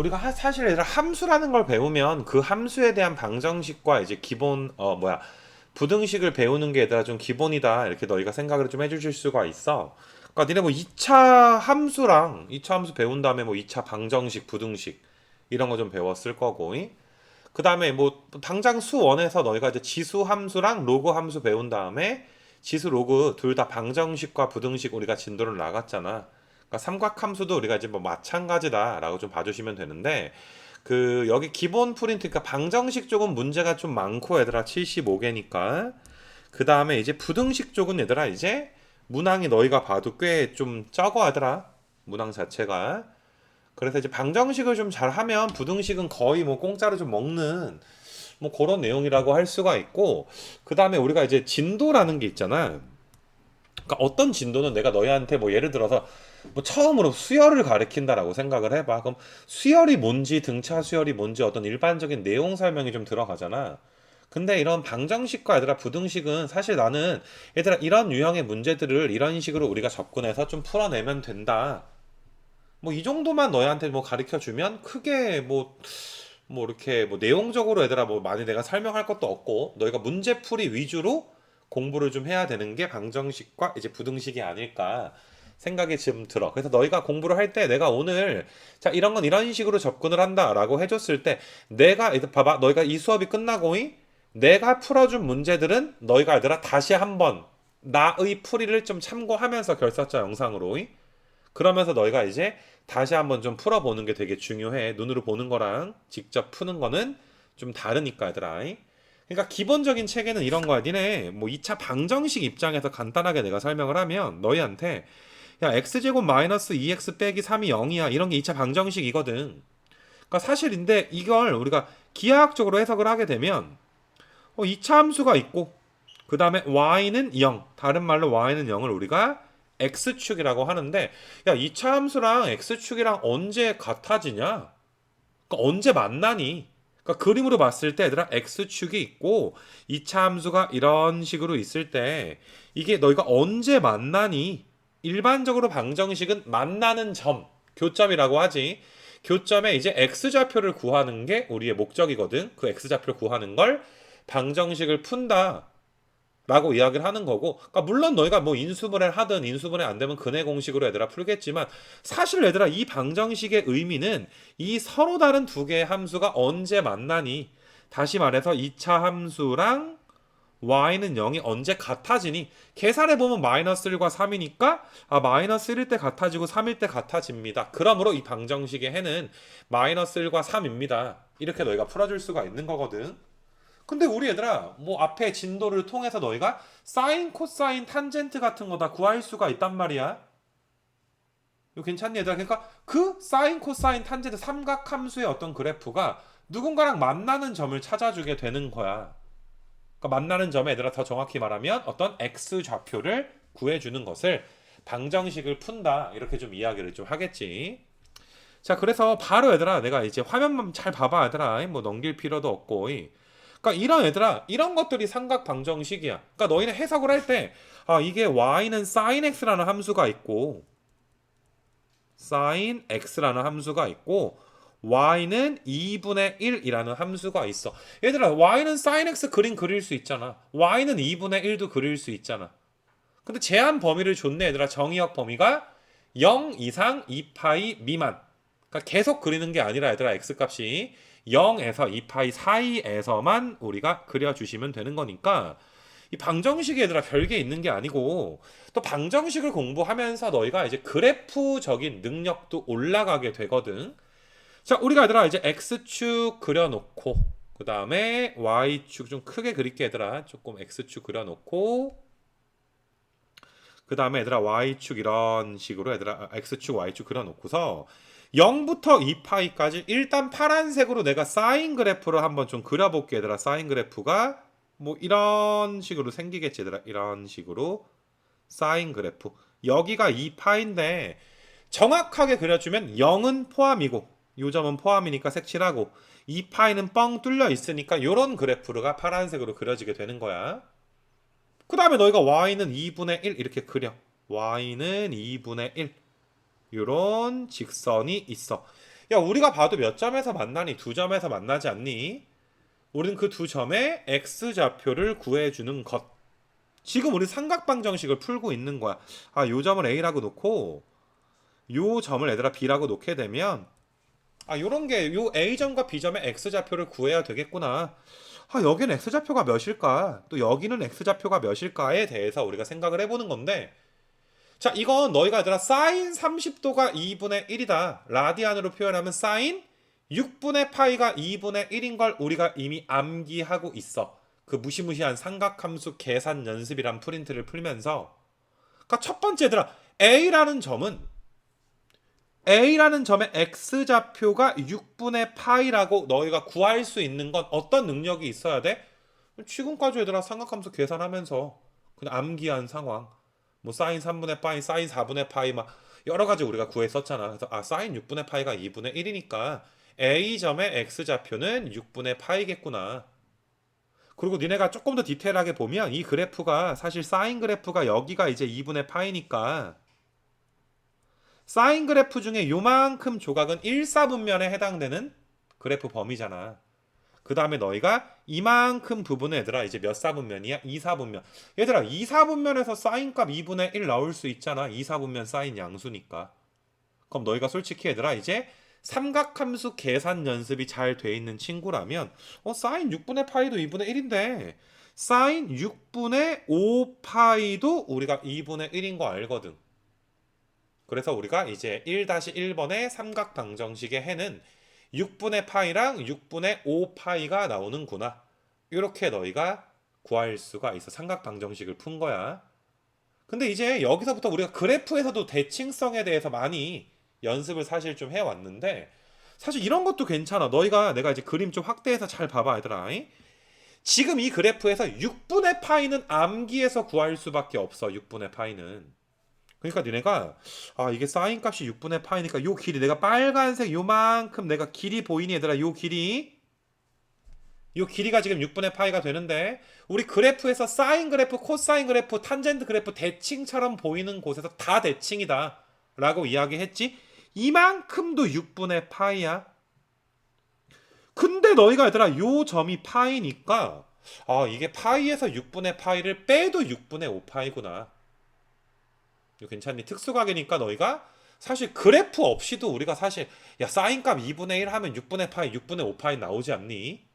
우리가 사실 얘들아 함수라는 걸 배우면 그 함수에 대한 방정식과 이제 기본 부등식을 배우는 게 얘들아 좀 기본이다 이렇게 너희가 생각을 좀 해주실 수가 있어. 그러니까 니네 뭐 2차 함수랑 2차 함수 배운 다음에 뭐 2차 방정식, 부등식 이런 거 좀 배웠을 거고. 그 다음에 뭐 당장 수원에서 너희가 이제 지수 함수랑 로그 함수 배운 다음에 지수 로그 둘 다 방정식과 부등식 우리가 진도를 나갔잖아. 그러니까 삼각함수도 우리가 이제 뭐 마찬가지다라고 좀 봐주시면 되는데 그 여기 기본 프린트 그러니까 방정식 쪽은 문제가 좀 많고 얘들아 75개니까 그 다음에 이제 부등식 쪽은 얘들아 이제 문항이 너희가 봐도 꽤 좀 적어 하더라 문항 자체가. 그래서 이제 방정식을 좀 잘하면 부등식은 거의 뭐 공짜로 좀 먹는 뭐 그런 내용이라고 할 수가 있고 그 다음에 우리가 이제 진도라는 게 있잖아. 그러니까 어떤 진도는 내가 너희한테 뭐 예를 들어서 뭐 처음으로 수열을 가리킨다라고 생각을 해봐. 그럼 수열이 뭔지 등차 수열이 뭔지 어떤 일반적인 내용 설명이 좀 들어가잖아. 근데 이런 방정식과 얘들아 부등식은 사실 나는 얘들아 이런 유형의 문제들을 이런 식으로 우리가 접근해서 좀 풀어내면 된다. 뭐 이 정도만 너희한테 뭐 가르쳐 주면 크게 뭐 이렇게 뭐 내용적으로 얘들아 뭐 많이 내가 설명할 것도 없고 너희가 문제풀이 위주로 공부를 좀 해야 되는 게 방정식과 이제 부등식이 아닐까 생각이 지금 들어. 그래서 너희가 공부를 할 때 내가 오늘 자 이런 건 이런 식으로 접근을 한다라고 해줬을 때 내가 봐봐 너희가 이 수업이 끝나고 내가 풀어준 문제들은 너희가 얘들아 다시 한번 나의 풀이를 좀 참고하면서 결사자 영상으로 그러면서 너희가 이제 다시 한번 좀 풀어보는 게 되게 중요해. 눈으로 보는 거랑 직접 푸는 거는 좀 다르니까 얘들아. 그러니까 기본적인 체계는 이런 거야. 니네 뭐 2차 방정식 입장에서 간단하게 내가 설명을 하면 너희한테 야 x제곱 마이너스 2x 빼기 3이 0이야. 이런 게 2차 방정식이거든. 그러니까 사실인데 이걸 우리가 기하학적으로 해석을 하게 되면 2차 함수가 있고 그 다음에 y는 0 다른 말로 y는 0을 우리가 x축이라고 하는데 야 2차 함수랑 x축이랑 언제 같아지냐? 그러니까 언제 만나니? 그러니까 그림으로 봤을 때 얘들아 x축이 있고 2차 함수가 이런 식으로 있을 때 이게 너희가 언제 만나니? 일반적으로 방정식은 만나는 점, 교점이라고 하지. 교점에 이제 x좌표를 구하는 게 우리의 목적이거든. 그 x좌표를 구하는 걸 방정식을 푼다. 라고 이야기를 하는 거고, 그러니까 물론 너희가 뭐 인수분해를 하든 인수분해 안 되면 근해 공식으로 얘들아 풀겠지만 사실 얘들아 이 방정식의 의미는 이 서로 다른 두 개의 함수가 언제 만나니, 다시 말해서 2차 함수랑 y는 0이 언제 같아지니, 계산해 보면 마이너스 1과 3이니까 마이너스 1일 때 같아지고 3일 때 같아집니다. 그러므로 이 방정식의 해는 마이너스 1과 3입니다. 이렇게 너희가 풀어줄 수가 있는 거거든. 근데 우리 얘들아 뭐 앞에 진도를 통해서 너희가 사인, 코사인, 탄젠트 같은 거 다 구할 수가 있단 말이야. 이거 괜찮니 얘들아? 그러니까 그 사인, 코사인, 탄젠트 삼각함수의 어떤 그래프가 누군가랑 만나는 점을 찾아주게 되는 거야. 그러니까 만나는 점에 얘들아 더 정확히 말하면 어떤 x 좌표를 구해주는 것을 방정식을 푼다 이렇게 좀 이야기를 좀 하겠지. 자 그래서 바로 얘들아 내가 이제 화면만 잘 봐봐 얘들아 뭐 넘길 필요도 없고 그러니까 이런 얘들아 이런 것들이 삼각 방정식이야. 그러니까 너희는 해석을 할 때 이게 y는 sin x라는 함수가 있고 sin x라는 함수가 있고 y는 2분의 1이라는 함수가 있어. 얘들아 y는 sin x 그림 그릴 수 있잖아. y는 2분의 1도 그릴 수 있잖아. 근데 제한 범위를 줬네 얘들아. 정의역 범위가 0 이상 2파이 미만. 그러니까 계속 그리는 게 아니라 얘들아 x값이 0에서 2파이 사이에서만 우리가 그려주시면 되는 거니까 이 방정식이 얘들아 별게 있는 게 아니고 또 방정식을 공부하면서 너희가 이제 그래프적인 능력도 올라가게 되거든. 자 우리가 얘들아 이제 x축 그려놓고 그 다음에 y축 좀 크게 그릴게 얘들아. 조금 x축 그려놓고 그 다음에 얘들아 y축 이런 식으로 얘들아 x축 y축 그려놓고서 0부터 2파이까지 일단 파란색으로 내가 사인 그래프를 한번 좀 그려볼게 얘들아. 사인 그래프가 뭐 이런 식으로 생기겠지 얘들아. 이런 식으로 사인 그래프 여기가 2파인데 정확하게 그려주면 0은 포함이고 요 점은 포함이니까 색칠하고 2파이는 뻥 뚫려 있으니까 이런 그래프가 파란색으로 그려지게 되는 거야. 그 다음에 너희가 y는 2분의 1 이렇게 그려. y는 2분의 1 이런 직선이 있어. 야, 우리가 봐도 몇 점에서 만나니? 두 점에서 만나지 않니? 우리는 그 두 점의 x좌표를 구해주는 것. 지금 우리 삼각방정식을 풀고 있는 거야. 아, 요 점을 a라고 놓고 요 점을 얘들아 b라고 놓게 되면 아, 요런 게 요 a점과 b점의 x좌표를 구해야 되겠구나. 아, 여기는 x좌표가 몇일까? 또 여기는 x좌표가 몇일까에 대해서 우리가 생각을 해보는 건데, 자, 이건 너희가 얘들아 사인 30도가 2분의 1이다. 라디안으로 표현하면 사인 6분의 파이가 2분의 1인 걸 우리가 이미 암기하고 있어. 그 무시무시한 삼각함수 계산 연습이란 프린트를 풀면서. 그러니까 첫 번째 얘들아 A라는 점의 x좌표가 6분의 파이라고 너희가 구할 수 있는 건 어떤 능력이 있어야 돼? 지금까지 얘들아 삼각함수 계산하면서 그냥 암기한 상황. 뭐 사인 3분의 파이, 사인 4분의 파이 막 여러 가지 우리가 구했었잖아. 그래서 아, 사인 6분의 파이가 2분의 1이니까 A점의 x좌표는 6분의 파이겠구나. 그리고 니네가 조금 더 디테일하게 보면 이 그래프가 사실 사인 그래프가 여기가 이제 2분의 파이니까 사인 그래프 중에 요만큼 조각은 1사분면에 해당되는 그래프 범위잖아. 그 다음에 너희가 이만큼 부분은 얘들아 이제 몇 사분면이야? 2사분면. 얘들아 2사분면에서 사인값 2분의 1 나올 수 있잖아. 2사분면 사인 양수니까. 그럼 너희가 솔직히 얘들아 이제 삼각함수 계산 연습이 잘 돼 있는 친구라면 사인 6분의 파이도 2분의 1인데 사인 6분의 5 파이도 우리가 2분의 1인 거 알거든. 그래서 우리가 이제 1-1번의 삼각방정식의 해는 6분의 파이랑 6분의 5 파이가 나오는구나. 이렇게 너희가 구할 수가 있어. 삼각방정식을 푼 거야. 근데 이제 여기서부터 우리가 그래프에서도 대칭성에 대해서 많이 연습을 사실 좀 해왔는데 사실 이런 것도 괜찮아. 내가 이제 그림 좀 확대해서 잘 봐봐 얘들아. 지금 이 그래프에서 6분의 파이는 암기해서 구할 수밖에 없어. 6분의 파이는. 그러니까 니네가 아, 이게 사인 값이 6분의 파이니까 요 길이 내가 빨간색 요만큼 내가 길이 보이니 얘들아 요 길이가 지금 6분의 파이가 되는데 우리 그래프에서 사인 그래프, 코사인 그래프, 탄젠트 그래프 대칭처럼 보이는 곳에서 다 대칭이다 라고 이야기했지. 이만큼도 6분의 파이야. 근데 너희가 얘들아 요 점이 파이니까 아, 이게 파이에서 6분의 파이를 빼도 6분의 5 파이구나. 이거 괜찮니? 특수각이니까 너희가 사실 그래프 없이도 우리가 사실 야, 사인값 2분의 1 하면 6분의 파이, 6분의 5 파이 나오지 않니?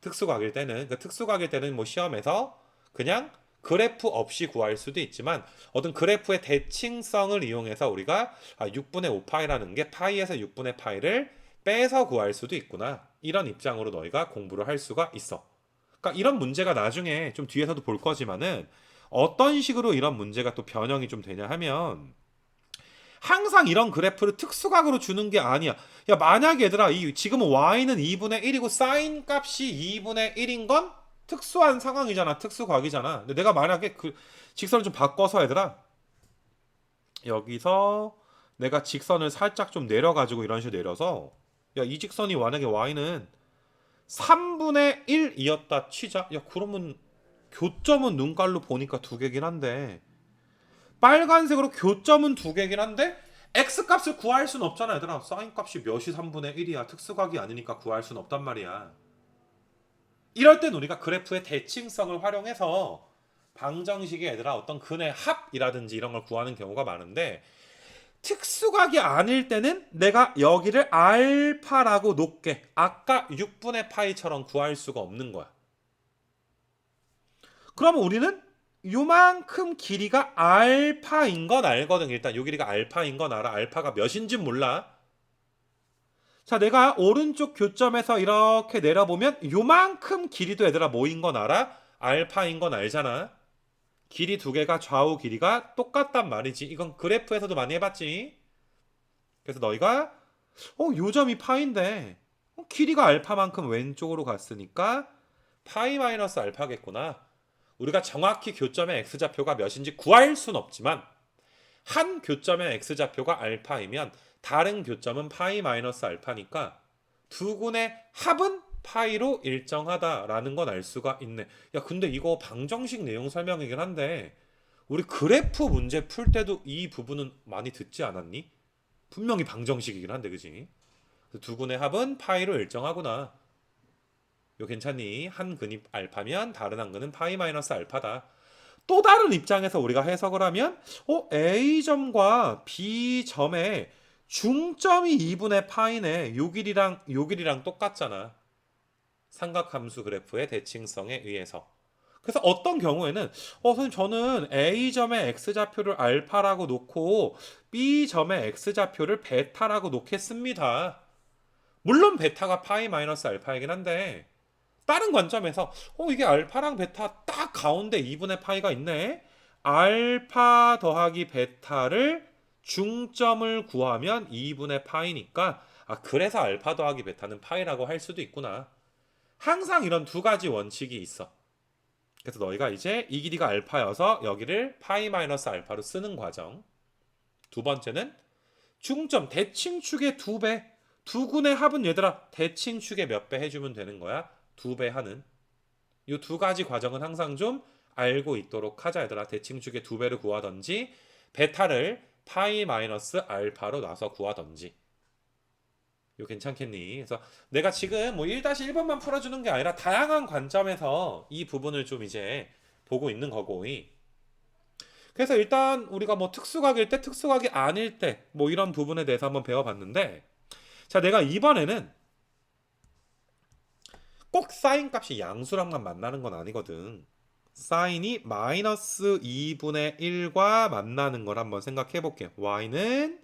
특수각일 때는 특수각일 때는 뭐 시험에서 그냥 그래프 없이 구할 수도 있지만 어떤 그래프의 대칭성을 이용해서 우리가 6분의 5파이라는 게 파이에서 6분의 파이를 빼서 구할 수도 있구나. 이런 입장으로 너희가 공부를 할 수가 있어. 그러니까 이런 문제가 나중에 좀 뒤에서도 볼 거지만은 어떤 식으로 이런 문제가 또 변형이 좀 되냐 하면 항상 이런 그래프를 특수각으로 주는 게 아니야. 야, 만약에 얘들아 지금은 y는 2분의 1이고 사인 값이 2분의 1인 건 특수한 상황이잖아. 특수각이잖아. 근데 내가 만약에 그 직선을 좀 바꿔서 얘들아 여기서 내가 직선을 살짝 좀 내려가지고 이런 식으로 내려서 야, 이 직선이 만약에 y는 3분의 1이었다 치자. 야, 그러면 교점은 눈깔로 보니까 두 개긴 한데 빨간색으로 교점은 두 개긴 한데 x값을 구할 수는 없잖아 얘들아. 사인값이 몇이 3분의 1이야. 특수각이 아니니까 구할 수는 없단 말이야. 이럴 땐 우리가 그래프의 대칭성을 활용해서 방정식의 얘들아 어떤 근의 합이라든지 이런 걸 구하는 경우가 많은데 특수각이 아닐 때는 내가 여기를 알파라고 놓게 아까 6분의 파이처럼 구할 수가 없는 거야. 그러면 우리는 요만큼 길이가 알파인 건 알거든. 일단 요 길이가 알파인 건 알아. 알파가 몇인지 몰라. 자, 내가 오른쪽 교점에서 이렇게 내려보면 요만큼 길이도 얘들아 뭐인 건 알아? 알파인 건 알잖아. 길이 두 개가 좌우 길이가 똑같단 말이지. 이건 그래프에서도 많이 해봤지. 그래서 너희가 요 점이 파인데 길이가 알파만큼 왼쪽으로 갔으니까 파이 마이너스 알파겠구나. 우리가 정확히 교점의 x좌표가 몇인지 구할 순 없지만 한 교점의 x좌표가 알파이면 다른 교점은 파이 마이너스 알파니까 두 군의 합은 파이로 일정하다라는 건 알 수가 있네. 야, 근데 이거 방정식 내용 설명이긴 한데 우리 그래프 문제 풀 때도 이 부분은 많이 듣지 않았니? 분명히 방정식이긴 한데 그지? 두 근의 합은 파이로 일정하구나. 이거 괜찮니? 한 근이 알파면 다른 한 근은 파이 마이너스 알파다. 또 다른 입장에서 우리가 해석을 하면 A점과 B점의 중점이 2분의 파이네. 요 길이랑 똑같잖아. 삼각함수 그래프의 대칭성에 의해서. 그래서 어떤 경우에는 선생님 저는 A점의 X좌표를 알파라고 놓고 B점의 X좌표를 베타라고 놓겠습니다. 물론 베타가 파이 마이너스 알파이긴 한데 다른 관점에서 이게 알파랑 베타 딱 가운데 2분의 파이가 있네. 알파 더하기 베타를 중점을 구하면 2분의 파이니까 그래서 알파 더하기 베타는 파이라고 할 수도 있구나. 항상 이런 두 가지 원칙이 있어. 그래서 너희가 이제 이 길이가 알파여서 여기를 파이 마이너스 알파로 쓰는 과정. 두 번째는 중점 대칭축의 2배. 두 군의 합은 얘들아 대칭축의 몇 배 해주면 되는 거야? 2배 하는. 이 두 가지 과정은 항상 좀 알고 있도록 하자 얘들아. 대칭축의 2배를 구하던지 베타를 파이 마이너스 알파로 놔서 구하던지. 이거 괜찮겠니? 그래서 내가 지금 뭐 1-1번만 풀어주는 게 아니라 다양한 관점에서 이 부분을 좀 이제 보고 있는 거고. 그래서 일단 우리가 뭐 특수각일 때, 특수각이 아닐 때 뭐 이런 부분에 대해서 한번 배워봤는데, 자 내가 이번에는 꼭 사인 값이 양수랑만 만나는 건 아니거든. 사인이 마이너스 2분의 1과 만나는 걸 한번 생각해 볼게. y는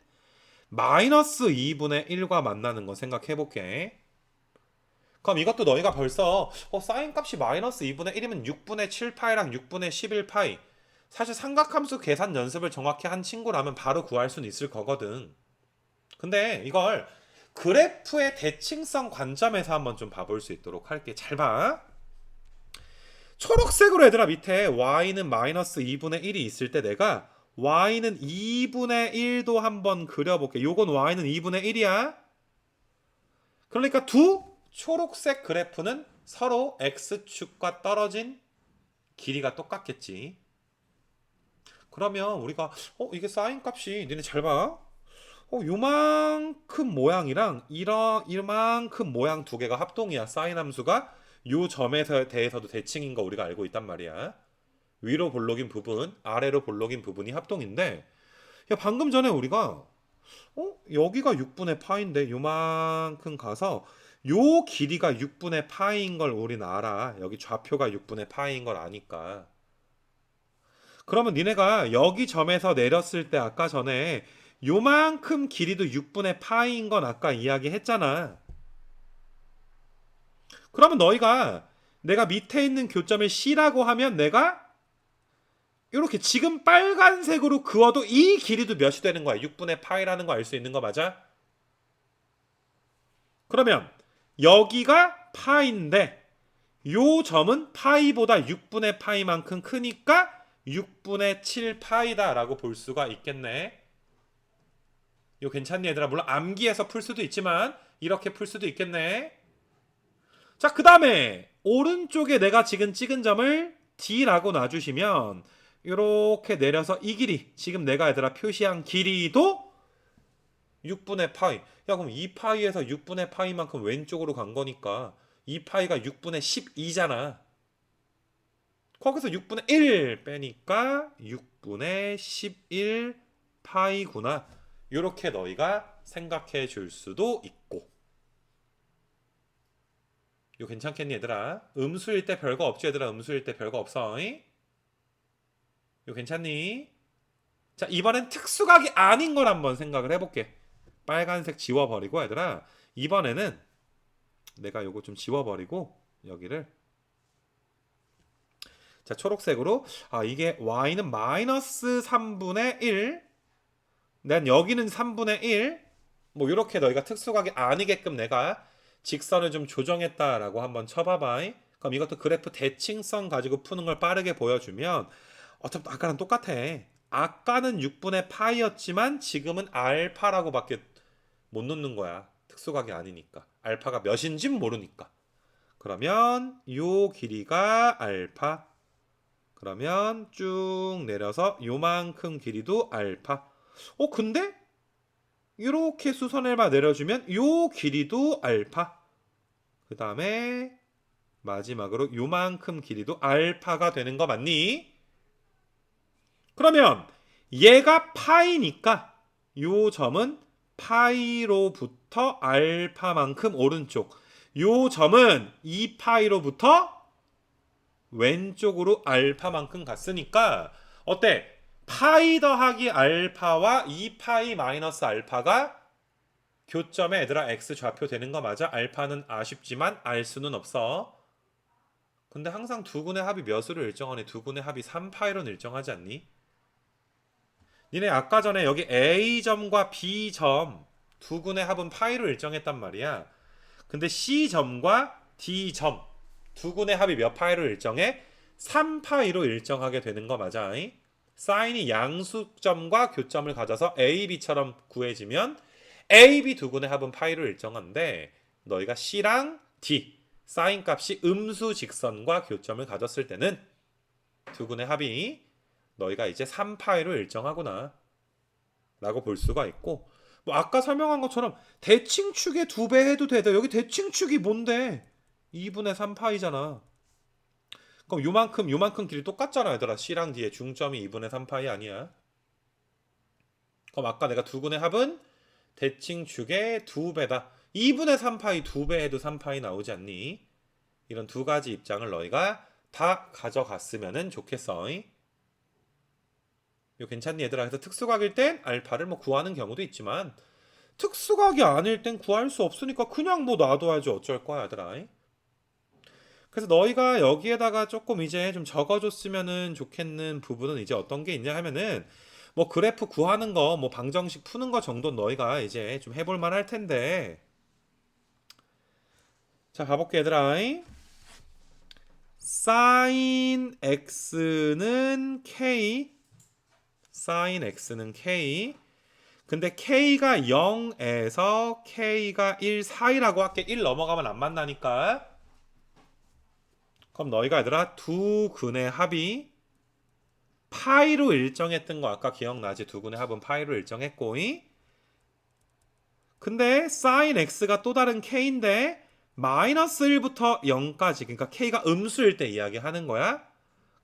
마이너스 2분의 1과 만나는 거 생각해 볼게. 그럼 이것도 너희가 벌써 사인 값이 마이너스 2분의 1이면 6분의 7파이랑 6분의 11파이. 사실 삼각함수 계산 연습을 정확히 한 친구라면 바로 구할 수는 있을 거거든. 근데 이걸 그래프의 대칭성 관점에서 한번 좀 봐볼 수 있도록 할게. 잘 봐. 초록색으로 얘들아 밑에 y는 마이너스 2분의 1이 있을 때 내가 y는 2분의 1도 한번 그려볼게. 요건 y는 2분의 1이야. 그러니까 두 초록색 그래프는 서로 x축과 떨어진 길이가 똑같겠지. 그러면 우리가 이게 사인 값이 니네 잘 봐. 요만큼 모양이랑 이만큼 모양 두 개가 합동이야. 사인 함수가 요 점에 대해서도 대칭인 거 우리가 알고 있단 말이야. 위로 볼록인 부분, 아래로 볼록인 부분이 합동인데 야 방금 전에 우리가 여기가 6분의 파인데 요만큼 가서 요 길이가 6분의 파이인 걸 우리는 알아. 여기 좌표가 6분의 파이인 걸 아니까. 그러면 니네가 여기 점에서 내렸을 때 아까 전에 요만큼 길이도 6분의 파이인 건 아까 이야기했잖아. 그러면 너희가 내가 밑에 있는 교점을 C라고 하면 내가 이렇게 지금 빨간색으로 그어도 이 길이도 몇이 되는 거야. 6분의 파이라는 거 알 수 있는 거 맞아? 그러면 여기가 파인데 요 점은 파이보다 6분의 파이만큼 크니까 6분의 7파이다 라고 볼 수가 있겠네. 이거 괜찮니 얘들아? 물론 암기해서 풀 수도 있지만 이렇게 풀 수도 있겠네. 자, 그 다음에 오른쪽에 내가 지금 찍은 점을 D라고 놔주시면 이렇게 내려서 이 길이, 지금 내가 얘들아 표시한 길이도 6분의 파이. 야 그럼 2파이에서 6분의 파이만큼 왼쪽으로 간 거니까 2파이가 6분의 12잖아. 거기서 6분의 1 빼니까 6분의 11 파이구나. 이렇게 너희가 생각해 줄 수도 있고. 이거 괜찮겠니 얘들아? 음수일 때 별거 없지 얘들아? 음수일 때 별거 없어. 이거 괜찮니? 자 이번엔 특수각이 아닌 걸 한번 생각을 해볼게. 빨간색 지워버리고 얘들아 이번에는 내가 요거 좀 지워버리고 여기를 자 초록색으로 이게 y는 마이너스 3분의 1 난 여기는 3분의 1 뭐 이렇게 너희가 특수각이 아니게끔 내가 직선을 좀 조정했다라고 한번 쳐봐봐. 그럼 이것도 그래프 대칭성 가지고 푸는 걸 빠르게 보여주면 어차피 아까랑 똑같아. 아까는 6분의 파이였지만 지금은 알파라고 밖에 못 놓는 거야. 특수각이 아니니까. 알파가 몇인진 모르니까. 그러면 요 길이가 알파. 그러면 쭉 내려서 요만큼 길이도 알파. 근데 이렇게 수선을 봐 내려주면 요 길이도 알파. 그 다음에 마지막으로 요만큼 길이도 알파가 되는 거 맞니? 그러면 얘가 파이니까 요 점은 파이로부터 알파만큼 오른쪽, 요 점은 2파이로부터 왼쪽으로 알파만큼 갔으니까 어때? 파이 더하기 알파와 2파이 마이너스 알파가 교점에 얘들아 x 좌표 되는 거 맞아? 알파는 아쉽지만 알 수는 없어. 근데 항상 두 군의 합이 몇으로 일정하니? 두 군의 합이 3파이로는 일정하지 않니? 니네 아까 전에 여기 A점과 B점 두 군의 합은 파이로 일정했단 말이야. 근데 C점과 D점 두 군의 합이 몇 파이로 일정해? 3파이로 일정하게 되는 거 맞아? 사인이 양수점과 교점을 가져서 A, B처럼 구해지면 A, B 두 군의 합은 파이로 일정한데 너희가 C랑 D 사인 값이 음수 직선과 교점을 가졌을 때는 두 군의 합이 너희가 이제 3파이로 일정하구나 라고 볼 수가 있고, 뭐 아까 설명한 것처럼 대칭축의 2배 해도 되다. 여기 대칭축이 뭔데? 2분의 3파이잖아. 그럼 요만큼 길이 똑같잖아 얘들아. C랑 D의 중점이 2분의 3파이 아니야? 그럼 아까 내가 두 군의 합은 대칭축의 2배다. 2분의 3파이 2배 해도 3파이 나오지 않니? 이런 두 가지 입장을 너희가 다 가져갔으면 좋겠어. 이거 괜찮니 얘들아? 그래서 특수각일 땐 알파를 뭐 구하는 경우도 있지만 특수각이 아닐 땐 구할 수 없으니까 그냥 뭐 놔둬야지 어쩔 거야 얘들아. 그래서 너희가 여기에다가 조금 이제 좀 적어줬으면 좋겠는 부분은 이제 어떤 게 있냐 하면은 뭐 그래프 구하는 거 뭐 방정식 푸는 거 정도는 너희가 이제 좀 해볼 만할 텐데, 자 가볼게 얘들아. 사인 x는 k, 사인 x는 k. 근데 k가 0에서 k가 1 사이라고 할게. 1 넘어가면 안 만나니까. 그럼 너희가 얘들아 두 근의 합이 파이로 일정했던 거 아까 기억나지? 두 근의 합은 파이로 일정했고, 근데 사인 x가 또 다른 k인데 마이너스 1부터 0까지, 그러니까 k가 음수일 때 이야기하는 거야.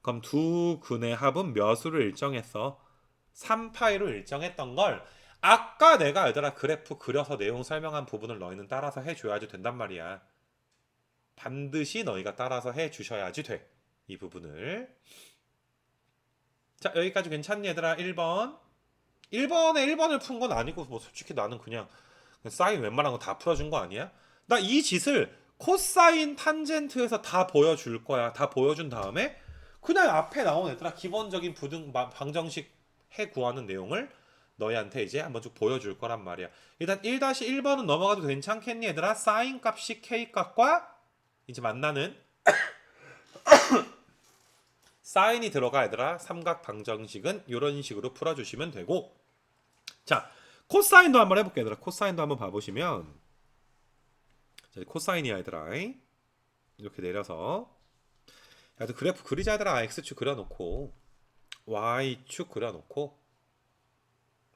그럼 두 근의 합은 몇으로 일정했어? 3파이로 일정했던 걸 아까 내가 얘들아 그래프 그려서 내용 설명한 부분을 너희는 따라서 해줘야지 된단 말이야. 반드시 너희가 따라서 해주셔야지 돼. 이 부분을. 자 여기까지 괜찮니 얘들아? 1번 1번을 푼 건 아니고 뭐 솔직히 나는 그냥 사인 웬만한 거 다 풀어준 거 아니야? 나 이 짓을 코사인 탄젠트에서 다 보여줄 거야. 다 보여준 다음에 그냥 앞에 나온 얘들아 기본적인 방정식 해 구하는 내용을 너희한테 이제 한번 쭉 보여줄 거란 말이야. 일단 1-1번은 넘어가도 괜찮겠니 얘들아? 사인 값이 k 값과 이제 만나는 사인이 들어가 얘들아 삼각 방정식은 이런 식으로 풀어주시면 되고, 자 코사인도 한번 해볼게 얘들아. 코사인도 한번 봐보시면, 자, 코사인이야 얘들아. 이렇게 내려서 야, 그래프 그리자 얘들아. x축 그려놓고 y축 그려놓고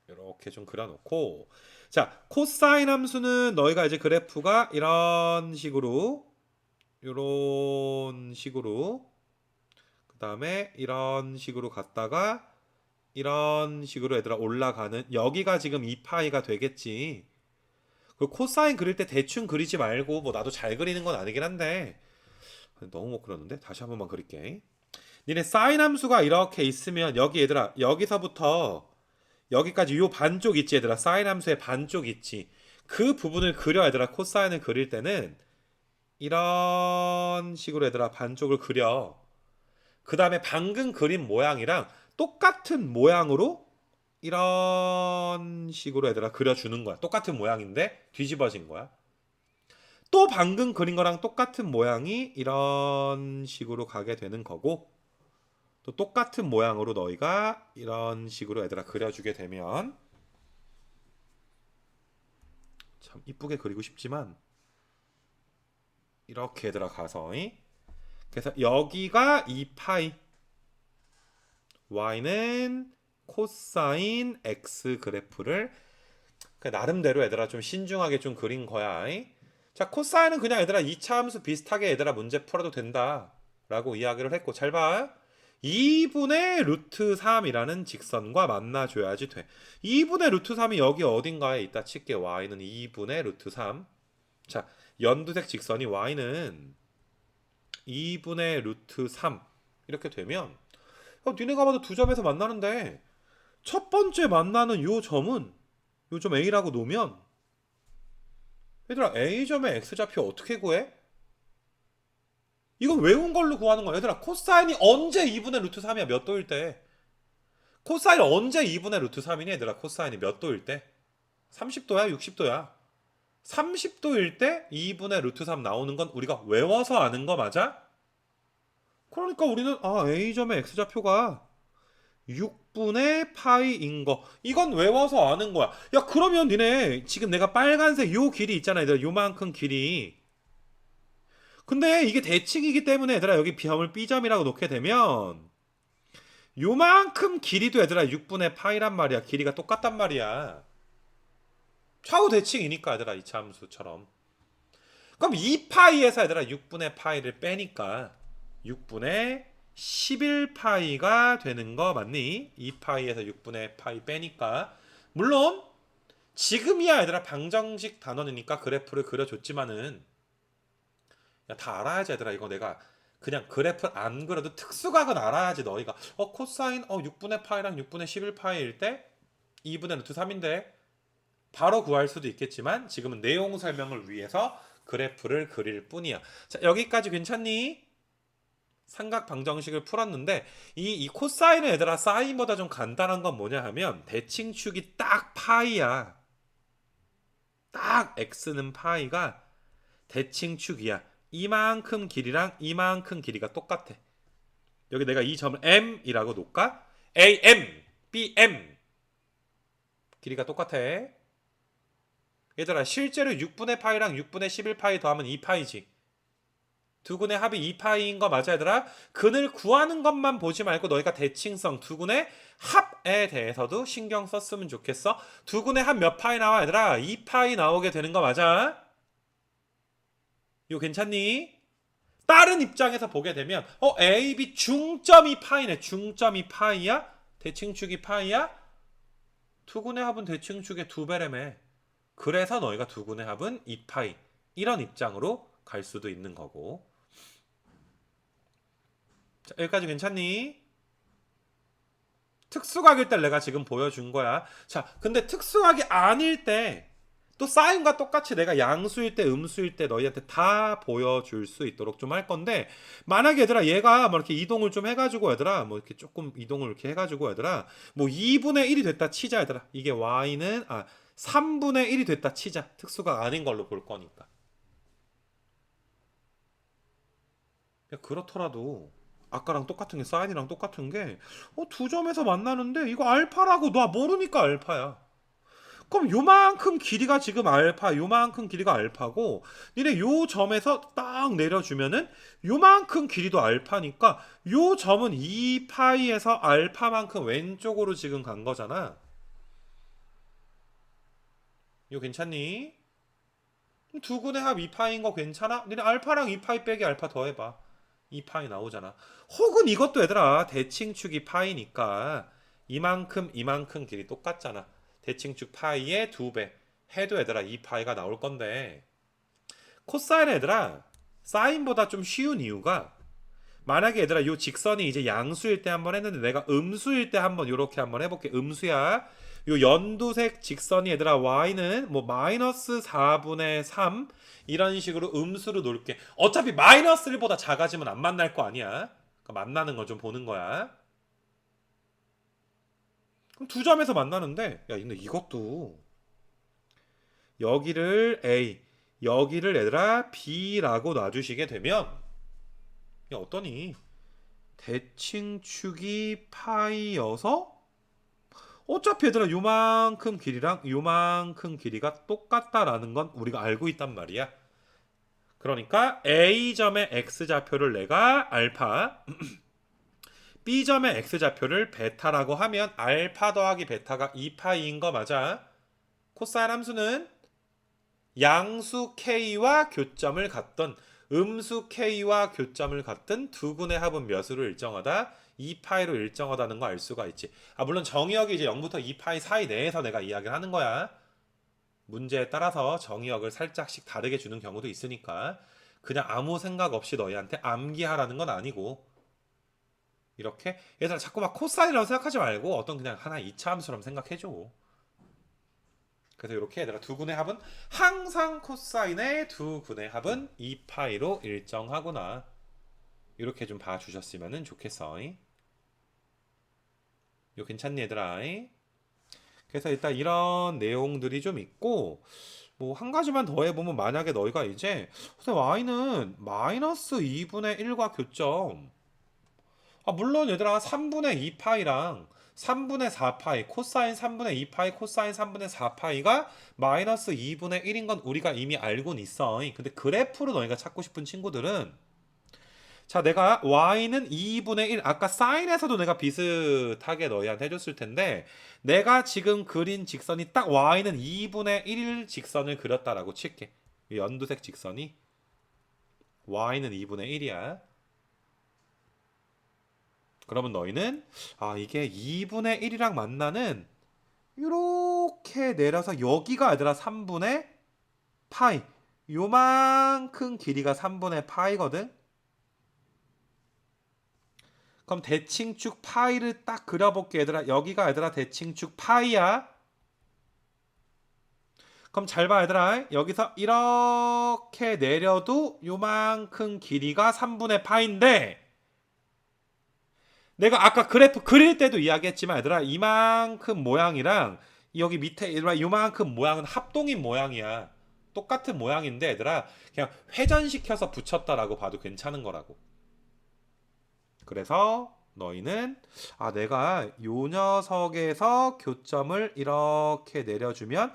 이렇게 좀 그려놓고, 자 코사인 함수는 너희가 이제 그래프가 이런 식으로 그 다음에 이런 식으로 갔다가 이런 식으로 얘들아 올라가는, 여기가 지금 2파이가 되겠지. 그 코사인 그릴 때 대충 그리지 말고, 뭐 나도 잘 그리는 건 아니긴 한데 너무 못 그렸는데 다시 한 번만 그릴게. 니네 사인 함수가 이렇게 있으면 여기 얘들아 여기서부터 여기까지 요 반쪽 있지 얘들아. 사인 함수의 반쪽 있지. 그 부분을 그려 얘들아. 코사인을 그릴 때는 이런 식으로 얘들아 반쪽을 그려. 그 다음에 방금 그린 모양이랑 똑같은 모양으로 이런 식으로 얘들아 그려주는 거야. 똑같은 모양인데 뒤집어진 거야. 또 방금 그린 거랑 똑같은 모양이 이런 식으로 가게 되는 거고, 또 똑같은 모양으로 너희가 이런 식으로 얘들아 그려주게 되면, 참 이쁘게 그리고 싶지만 이렇게 얘들아 가서, 그래서 여기가 2파이, y는 코사인 x 그래프를 나름대로 얘들아 좀 신중하게 좀 그린 거야. 자, 코사인은 그냥 얘들아 2차 함수 비슷하게 얘들아 문제 풀어도 된다 라고 이야기를 했고, 잘 봐. 2분의 루트 3이라는 직선과 만나줘야지 돼. 2분의 루트 3이 여기 어딘가에 있다 칠게. y는 2분의 루트 3. 자, 연두색 직선이 y는 2분의 루트 3 이렇게 되면 니네가 봐도 두 점에서 만나는데 첫 번째 만나는 요 점은 요 점 A라고 놓으면 얘들아 A점의 X좌표 어떻게 구해? 이건 외운 걸로 구하는 거야. 얘들아 코사인이 언제 2분의 루트 3이야? 몇 도일 때? 코사인이 언제 2분의 루트 3이니? 얘들아 코사인이 몇 도일 때? 30도야? 60도야? 30도일 때 2분의 루트 3 나오는 건 우리가 외워서 아는 거 맞아? 그러니까 우리는 A점의 X좌표가 6분의 파이인 거, 이건 외워서 아는 거야. 야, 그러면 니네 지금 내가 빨간색 요 길이 있잖아 얘들아. 요만큼 길이. 근데 이게 대칭이기 때문에 얘들아 여기 점을 B점이라고 놓게 되면 요만큼 길이도 얘들아 6분의 파이란 말이야. 길이가 똑같단 말이야. 좌우 대칭이니까 얘들아 이차 함수처럼. 그럼 2파이에서 얘들아 6분의 파이를 빼니까 6분의 11파이가 되는 거 맞니? 2파이에서 6분의 파이 빼니까. 물론 지금이야 얘들아 방정식 단원이니까 그래프를 그려줬지만은 다 알아야지 얘들아. 이거 내가 그냥 그래프 안 그려도 특수각은 알아야지. 너희가 코사인 6분의 파이랑 6분의 11파이일 때 2분의 루트 3인데 바로 구할 수도 있겠지만 지금은 내용 설명을 위해서 그래프를 그릴 뿐이야. 자, 여기까지 괜찮니? 삼각 방정식을 풀었는데 이 코사인은 얘들아 사인보다 좀 간단한 건 뭐냐 하면 대칭축이 딱 파이야. 딱 x는 파이가 대칭축이야. 이만큼 길이랑 이만큼 길이가 똑같아. 여기 내가 이 점을 m이라고 놓을까? am, bm 길이가 똑같아. 얘들아 실제로 6분의 파이랑 6분의 11파이 더하면 2파이지. 두근의 합이 2파이인 거 맞아 얘들아? 근을 구하는 것만 보지 말고 너희가 대칭성 두근의 합에 대해서도 신경 썼으면 좋겠어. 두근의 합 몇 파이 나와 얘들아? 2파이 나오게 되는 거 맞아? 이거 괜찮니? 다른 입장에서 보게 되면 A, B 중점이 파이네. 중점이 파이야? 대칭축이 파이야? 두근의 합은 대칭축의 2배래매. 그래서 너희가 두근의 합은 2파이 이런 입장으로 갈 수도 있는 거고. 자, 여기까지 괜찮니? 특수각일 때 내가 지금 보여준 거야. 자, 근데 특수각이 아닐 때 또 사인과 똑같이 내가 양수일 때 음수일 때 너희한테 다 보여줄 수 있도록 좀 할 건데, 만약에 얘들아 얘가 뭐 이렇게 이동을 좀 해가지고 얘들아 뭐 이렇게 조금 이동을 이렇게 해가지고 얘들아 뭐 2분의 1이 됐다 치자 얘들아. 이게 y는 3분의 1이 됐다 치자. 특수각 아닌 걸로 볼 거니까. 그렇더라도 아까랑 똑같은 게 사인이랑 똑같은 게 두 점에서 만나는데 이거 알파라고 너 모르니까 알파야. 그럼 요만큼 길이가 지금 알파, 요만큼 길이가 알파고 니네 요 점에서 딱 내려주면은 요만큼 길이도 알파니까 요 점은 2파이에서 알파만큼 왼쪽으로 지금 간 거잖아. 이거 괜찮니? 두근의 합 2파이인 거 괜찮아? 니네 알파랑 2파이 빼기 알파 더해봐. 2파이 나오잖아. 혹은 이것도 얘들아 대칭축이 파이니까 이만큼 이만큼 길이 똑같잖아. 대칭축 파이의 2배 해도 얘들아 2파이가 나올 건데, 코사인 얘들아 사인보다 좀 쉬운 이유가, 만약에 얘들아 요 직선이 이제 양수일 때 한번 했는데 내가 음수일 때 한번 요렇게 한번 해볼게. 음수야. 요 연두색 직선이 얘들아 y는 뭐 마이너스 4분의 3 이런 식으로 음수로 놓을게. 어차피 마이너스 1보다 작아지면 안 만날 거 아니야. 그러니까 만나는 걸 좀 보는 거야. 그럼 두 점에서 만나는데, 야 근데 이것도 여기를 A, 여기를 얘들아 B라고 놔주시게 되면 야 어떠니? 대칭축이 파이여서 어차피 얘들아 요만큼 길이랑 요만큼 길이가 똑같다라는 건 우리가 알고 있단 말이야. 그러니까 A점의 X좌표를 내가 알파, B점의 X좌표를 베타라고 하면 알파 더하기 베타가 2파이인 거 맞아? 코사인 함수는 양수 k와 교점을 갖던 음수 k와 교점을 갖던 두 군의 합은 몇으로 일정하다? 2파이로 일정하다는 거 알 수가 있지. 물론 정의역이 이제 0부터 2파이 사이 내에서 내가 이야기를 하는 거야. 문제에 따라서 정의역을 살짝씩 다르게 주는 경우도 있으니까 그냥 아무 생각 없이 너희한테 암기하라는 건 아니고, 이렇게 얘들아 자꾸 막 코사인이라고 생각하지 말고 어떤 그냥 하나의 2차 함수처럼 생각해줘. 그래서 이렇게 얘들아 두 군의 합은 항상 코사인의 두 군의 합은 2파이로 일정하구나. 이렇게 좀 봐주셨으면 좋겠어. 이거 괜찮니 얘들아? 그래서 일단 이런 내용들이 좀 있고, 뭐 한 가지만 더 해보면, 만약에 너희가 이제 선생님 y는 마이너스 2분의 1과 교점, 물론 얘들아 3분의 2파이랑 3분의 4파이, 코사인 3분의 2파이, 코사인 3분의 4파이가 마이너스 2분의 1인 건 우리가 이미 알고는 있어. 근데 그래프로 너희가 찾고 싶은 친구들은, 자, 내가 y는 2분의 1, 아까 사인에서도 내가 비슷하게 너희한테 해줬을 텐데, 내가 지금 그린 직선이 딱 y는 2분의 1 직선을 그렸다라고 칠게. 이 연두색 직선이 y는 2분의 1이야. 그러면 너희는 이게 2분의 1이랑 만나는 이렇게 내려서 여기가 얘들아 3분의 파이, 요만큼 길이가 3분의 파이거든. 그럼 대칭축 파이를 딱 그려볼게 얘들아. 여기가 얘들아 대칭축 파이야. 그럼 잘 봐 얘들아. 여기서 이렇게 내려도 요만큼 길이가 3분의 파인데, 내가 아까 그래프 그릴 때도 이야기했지만 얘들아, 이만큼 모양이랑 여기 밑에 얘들아 요만큼 모양은 합동인 모양이야. 똑같은 모양인데 얘들아 그냥 회전시켜서 붙였다라고 봐도 괜찮은 거라고. 그래서 너희는 내가 요 녀석에서 교점을 이렇게 내려주면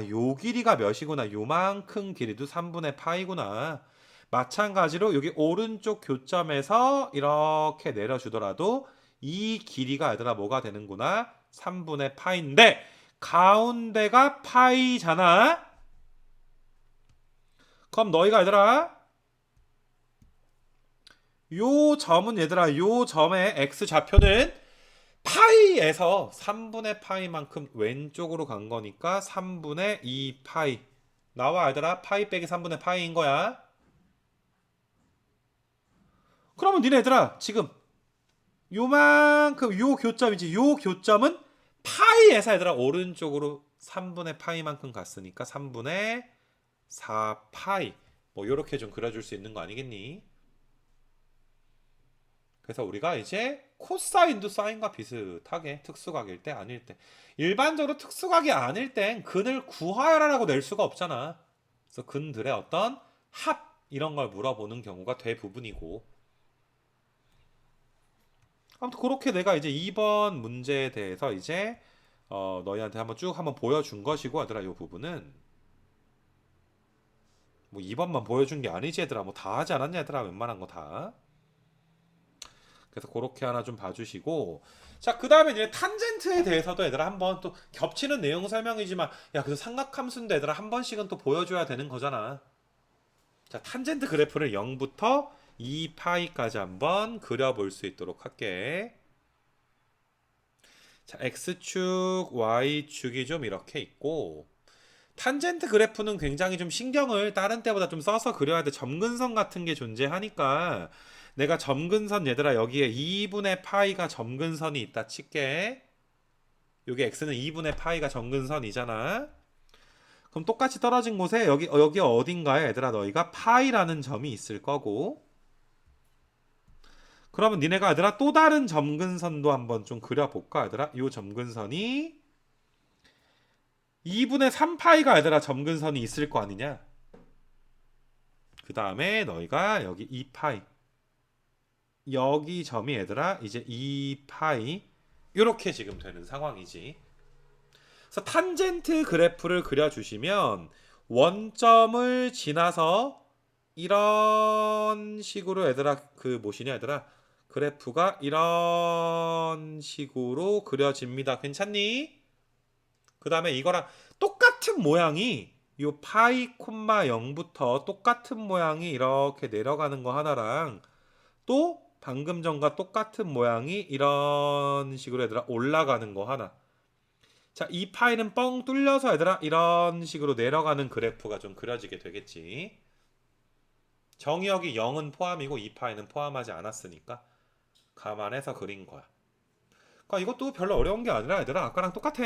요 길이가 몇이구나, 요만큼 길이도 3분의 파이구나. 마찬가지로 여기 오른쪽 교점에서 이렇게 내려주더라도 이 길이가 얘들아 뭐가 되는구나, 3분의 파인데 가운데가 파이잖아. 그럼 너희가 얘들아 요 점은 얘들아 요 점의 x좌표는 파이에서 3분의 파이만큼 왼쪽으로 간 거니까 3분의 2 파이 나와 얘들아. 파이 빼기 3분의 파이인 거야. 그러면 니네 얘들아 지금 요만큼 요 교점이지, 요 교점은 파이에서 얘들아 오른쪽으로 3분의 파이만큼 갔으니까 3분의 4 파이, 뭐 요렇게 좀 그려줄 수 있는 거 아니겠니? 그래서 우리가 이제 코사인도 사인과 비슷하게 특수각일 때 아닐 때, 일반적으로 특수각이 아닐 땐 근을 구하여라라고 낼 수가 없잖아. 그래서 근들의 어떤 합 이런 걸 물어보는 경우가 대부분이고, 아무튼 그렇게 내가 이제 2번 문제에 대해서 이제 너희한테 한번 보여준 것이고, 얘들아 이 부분은 뭐 2번만 보여준 게 아니지 얘들아. 뭐 다 하지 않았냐 얘들아, 웬만한 거 다. 그래서 그렇게 하나 좀 봐주시고, 자 그 다음에 이제 탄젠트에 대해서도 얘들아 한번 또 겹치는 내용 설명이지만, 야 그래서 삼각함수인데 얘들아 한 번씩은 또 보여줘야 되는 거잖아. 자 탄젠트 그래프를 0부터 2파이까지 한번 그려볼 수 있도록 할게. 자 x축 y축이 좀 이렇게 있고, 탄젠트 그래프는 굉장히 좀 신경을 다른 때보다 좀 써서 그려야 돼. 점근선 같은 게 존재하니까 내가 점근선 얘들아 여기에 2분의 파이가 점근선이 있다 칠게. 여기 x는 2분의 파이가 점근선이잖아. 그럼 똑같이 떨어진 곳에 여기 어딘가에 얘들아 너희가 파이라는 점이 있을 거고, 그러면 니네가 얘들아 또 다른 점근선도 한번 좀 그려볼까 얘들아. 이 점근선이 2분의 3파이가 얘들아 점근선이 있을 거 아니냐. 그 다음에 너희가 여기 2파이, 여기 점이 얘들아 이제 2파이 이렇게 지금 되는 상황이지. 그래서 탄젠트 그래프를 그려주시면 원점을 지나서 이런 식으로 얘들아 그 뭐시냐 얘들아 그래프가 이런 식으로 그려집니다. 괜찮니? 그 다음에 이거랑 똑같은 모양이 요 파이 콤마 0부터 똑같은 모양이 이렇게 내려가는 거 하나랑 또 방금 전과 똑같은 모양이 이런 식으로 얘들아 올라가는 거 하나. 자, 이 파이는 뻥 뚫려서 얘들아 이런 식으로 내려가는 그래프가 좀 그려지게 되겠지. 정의역이 0은 포함이고 이 파이는 포함하지 않았으니까 감안해서 그린 거야. 그러니까 이것도 별로 어려운 게 아니라 얘들아 아까랑 똑같아.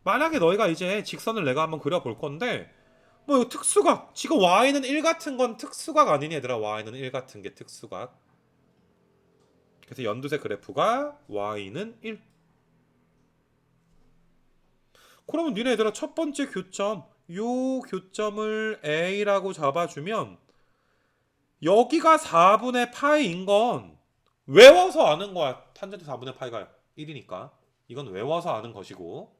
만약에 너희가 이제 직선을 내가 한번 그려볼 건데 뭐 이거 특수각 지금 y는 1 같은 건 특수각 아니니 얘들아. y는 1 같은 게 특수각. 그래서 연두색 그래프가 y는 1. 그러면 니네 얘들아 첫 번째 교점 요 교점을 a라고 잡아주면 여기가 4분의 파이인 건 외워서 아는 거야. 탄젠트 4분의 파이가 1이니까 이건 외워서 아는 것이고,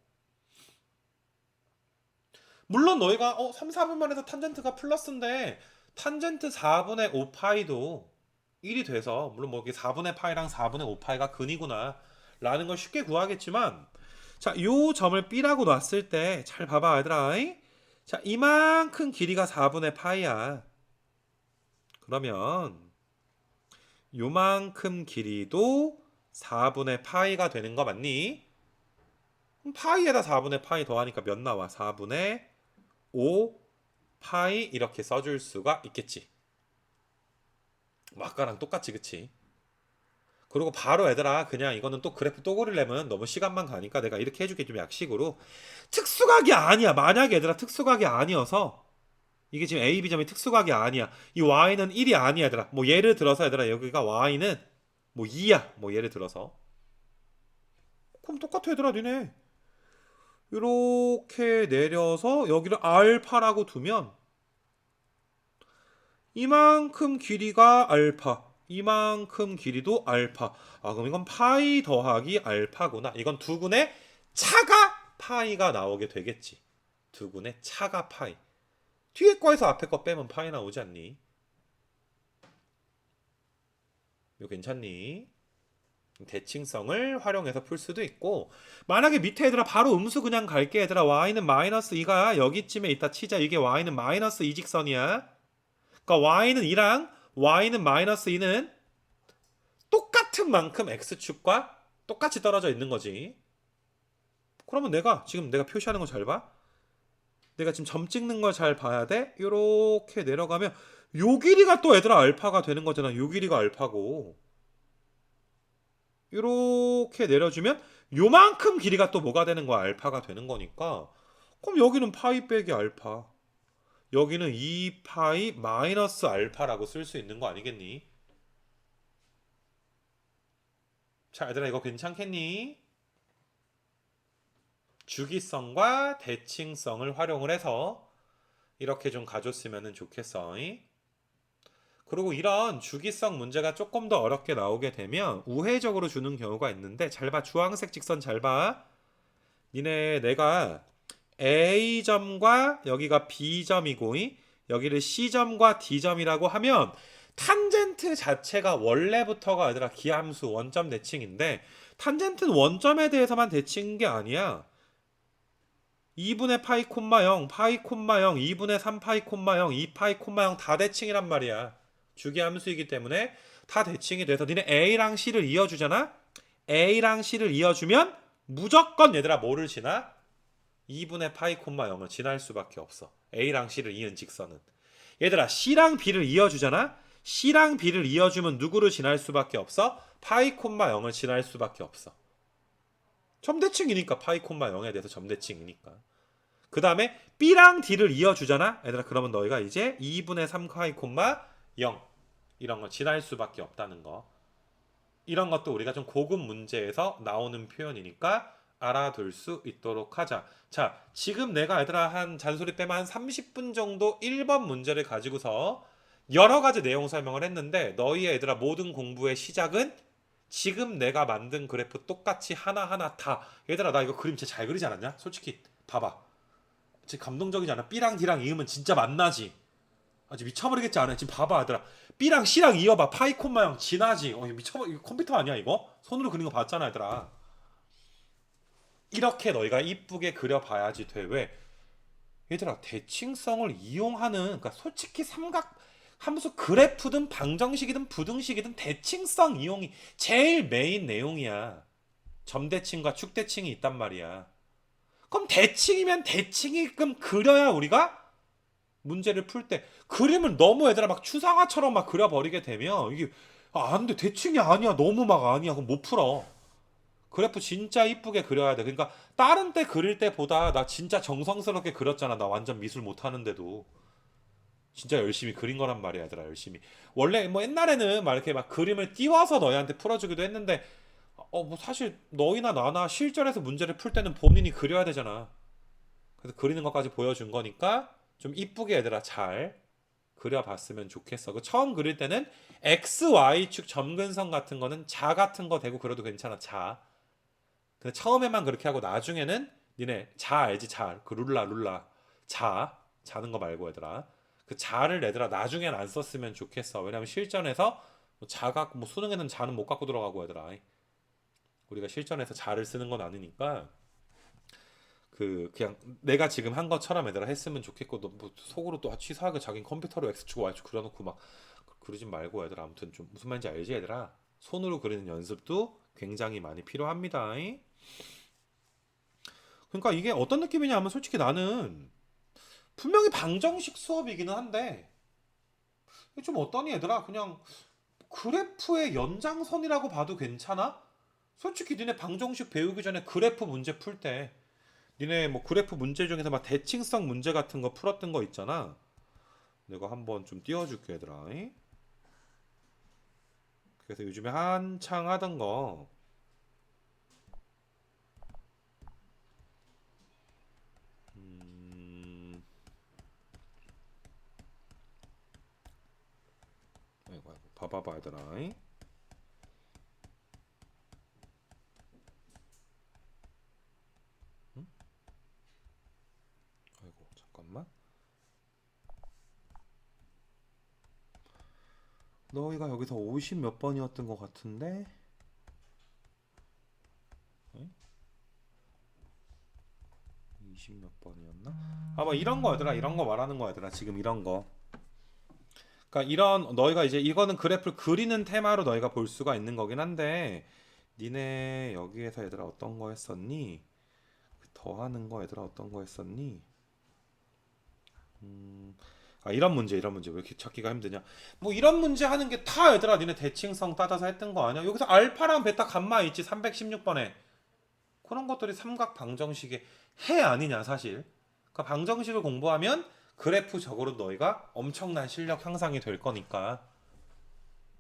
물론 너희가 3, 4분만 해서 탄젠트가 플러스인데 탄젠트 4분의 5파이도 1이 돼서 물론 뭐 이게 4분의 파이랑 4분의 5파이가 근이구나 라는 걸 쉽게 구하겠지만, 자, 요 점을 B라고 놨을 때 잘 봐봐 얘들아. 자, 이만큼 길이가 4분의 파이야. 그러면 요만큼 길이도 4분의 파이가 되는 거 맞니? 그럼 파이에다 4분의 파이 더하니까 몇 나와? 4분의 5 파이 이렇게 써줄 수가 있겠지. 뭐 아까랑 똑같지 그치? 그리고 바로 얘들아 그냥 이거는 또 그래프 또 그리려면 너무 시간만 가니까 내가 이렇게 해줄게. 좀 약식으로 특수각이 아니야. 만약에 얘들아 특수각이 아니어서 이게 지금 A, B점이 특수각이 아니야. 이 Y는 1이 아니야 얘들아. 뭐 예를 들어서 얘들아 여기가 Y는 뭐 2야. 뭐 예를 들어서. 그럼 똑같아 얘들아 니네. 이렇게 내려서 여기를 알파라고 두면 이만큼 길이가 알파, 이만큼 길이도 알파. 아 그럼 이건 파이 더하기 알파구나. 이건 두근의 차가 파이가 나오게 되겠지. 두근의 차가 파이. 뒤에 거에서 앞에 거 빼면 파이 나오지 않니? 이거 괜찮니? 대칭성을 활용해서 풀 수도 있고, 만약에 밑에 얘들아 바로 음수 그냥 갈게. 얘들아 y는 마이너스 2가 여기쯤에 있다 치자. 이게 y는 마이너스 2 직선이야. 그러니까 y는 2랑 y는 마이너스 2는 똑같은 만큼 x축과 똑같이 떨어져 있는 거지. 그러면 내가 표시하는 거 잘 봐. 내가 지금 점 찍는 걸 잘 봐야 돼. 요렇게 내려가면 요 길이가 또 얘들아 알파가 되는 거잖아. 요 길이가 알파고, 요렇게 내려주면 요만큼 길이가 또 뭐가 되는 거야? 알파가 되는 거니까. 그럼 여기는 파이 빼기 알파, 여기는 2파이 마이너스 알파라고 쓸 수 있는 거 아니겠니? 자 얘들아 이거 괜찮겠니? 주기성과 대칭성을 활용을 해서 이렇게 좀 가줬으면 좋겠어. 그리고 이런 주기성 문제가 조금 더 어렵게 나오게 되면 우회적으로 주는 경우가 있는데, 잘 봐. 주황색 직선 잘 봐. 니네 내가 A점과 여기가 B점이고 여기를 C점과 D점이라고 하면 탄젠트 자체가 원래부터가 얘들아 기함수 원점 대칭인데, 탄젠트는 원점에 대해서만 대칭인 게 아니야. 2분의 파이 콤마 0, 파이 콤마 0, 2분의 3 파이 콤마 0, 2 파이 콤마 0 다 대칭이란 말이야. 주기함수이기 때문에 다 대칭이 돼서 니네 A랑 C를 이어주잖아. A랑 C를 이어주면 무조건 얘들아 뭐를 지나? 2분의 파이 콤마 0을 지날 수밖에 없어. A랑 C를 이은 직선은. 얘들아 C랑 B를 이어주잖아. C랑 B를 이어주면 누구를 지날 수밖에 없어? 파이 콤마 0을 지날 수밖에 없어. 점대칭이니까 파이 콤마 0에 대해서 점대칭이니까. 그 다음에 B랑 D를 이어주잖아. 얘들아 그러면 너희가 이제 2분의 3 파이 콤마 0 이런 거 지날 수밖에 없다는 거. 이런 것도 우리가 좀 고급 문제에서 나오는 표현이니까 알아둘 수 있도록 하자. 자, 지금 내가 얘들아 한 잔소리 빼면 한 30분 정도 1번 문제를 가지고서 여러 가지 내용 설명을 했는데, 너희의 얘들아 모든 공부의 시작은 지금 내가 만든 그래프 똑같이 하나하나 다. 얘들아 나 이거 그림 진짜 잘 그리지 않았냐? 솔직히 봐봐. 진짜 감동적이지 않아? B랑 D랑 이으면 진짜 만나지. 아주 미쳐버리겠지 않아? 지금 봐봐 얘들아. B랑 C랑 이어봐. 파이 콤마 0 지나지. 이거 미쳐버 이거 컴퓨터 아니야 이거? 손으로 그린 거 봤잖아 얘들아. 이렇게 너희가 이쁘게 그려봐야지 돼. 왜? 얘들아, 대칭성을 이용하는, 그러니까 솔직히 삼각 함수 그래프든 방정식이든 부등식이든 대칭성 이용이 제일 메인 내용이야. 점대칭과 축대칭이 있단 말이야. 그럼 대칭이면 대칭이끔 그려야 우리가 문제를 풀 때, 그림을 너무 얘들아 막 추상화처럼 막 그려버리게 되면 이게 안 돼. 대칭이 아니야. 너무 막 아니야. 그럼 못 풀어. 그래프 진짜 이쁘게 그려야 돼. 그러니까 다른 때 그릴 때보다 나 진짜 정성스럽게 그렸잖아. 나 완전 미술 못하는데도 진짜 열심히 그린 거란 말이야, 얘들아. 열심히. 원래 뭐 옛날에는 막 이렇게 막 그림을 띄워서 너희한테 풀어주기도 했는데 뭐 사실 너희나 나나 실전에서 문제를 풀 때는 본인이 그려야 되잖아. 그래서 그리는 것까지 보여준 거니까 좀 이쁘게 얘들아 잘 그려봤으면 좋겠어. 그 처음 그릴 때는 x, y축 점근선 같은 거는 자 같은 거 대고 그려도 괜찮아. 자. 근데 처음에만 그렇게 하고 나중에는 니네 자 알지? 자. 그 룰라. 자. 자는 거 말고 얘들아. 그 자를 얘들아 나중엔 안 썼으면 좋겠어. 왜냐면 실전에서 뭐 자가 뭐 수능에는 자는 못 갖고 들어가고 얘들아. 우리가 실전에서 자를 쓰는 건 아니니까 그냥 내가 지금 한 것처럼 얘들아 했으면 좋겠고 너뭐 속으로 또 치사하게 자기 컴퓨터로 x축 y축 그려놓고 막 그러지 말고 얘들아 아무튼 좀 무슨 말인지 알지 얘들아 손으로 그리는 연습도 굉장히 많이 필요합니다. 그러니까 이게 어떤 느낌이냐 하면 솔직히 나는 분명히 방정식 수업이기는 한데 좀 어떠니 얘들아 그냥 그래프의 연장선이라고 봐도 괜찮아? 솔직히 니네 방정식 배우기 전에 그래프 문제 풀 때 니네 뭐 그래프 문제 중에서 막 대칭성 문제 같은 거 풀었던 거 있잖아. 내가 한번 좀 띄워줄게 얘들아. 그래서 요즘에 한창 하던 거 음... 아이고 봐봐봐 얘들아. 응? 아이고 잠깐만. 너희가 여기서 50 몇 번이었던 것 같은데 20 몇 번이었나? 뭐 이런 거 얘들아 이런 거 말하는 거 얘들아 지금 이런 거 그러니까 이런 너희가 이제 이거는 그래프를 그리는 테마로 너희가 볼 수가 있는 거긴 한데 니네 여기에서 얘들아 어떤 거 했었니? 더하는 거 얘들아 어떤 거 했었니? 이런 문제 왜 이렇게 찾기가 힘드냐? 뭐 이런 문제 하는 게 다 얘들아 니네 대칭성 따져서 했던 거 아니야? 여기서 알파랑 베타 감마 있지 316번에 그런 것들이 삼각 방정식의 해 아니냐 사실. 그러니까 방정식을 공부하면 그래프적으로 너희가 엄청난 실력 향상이 될 거니까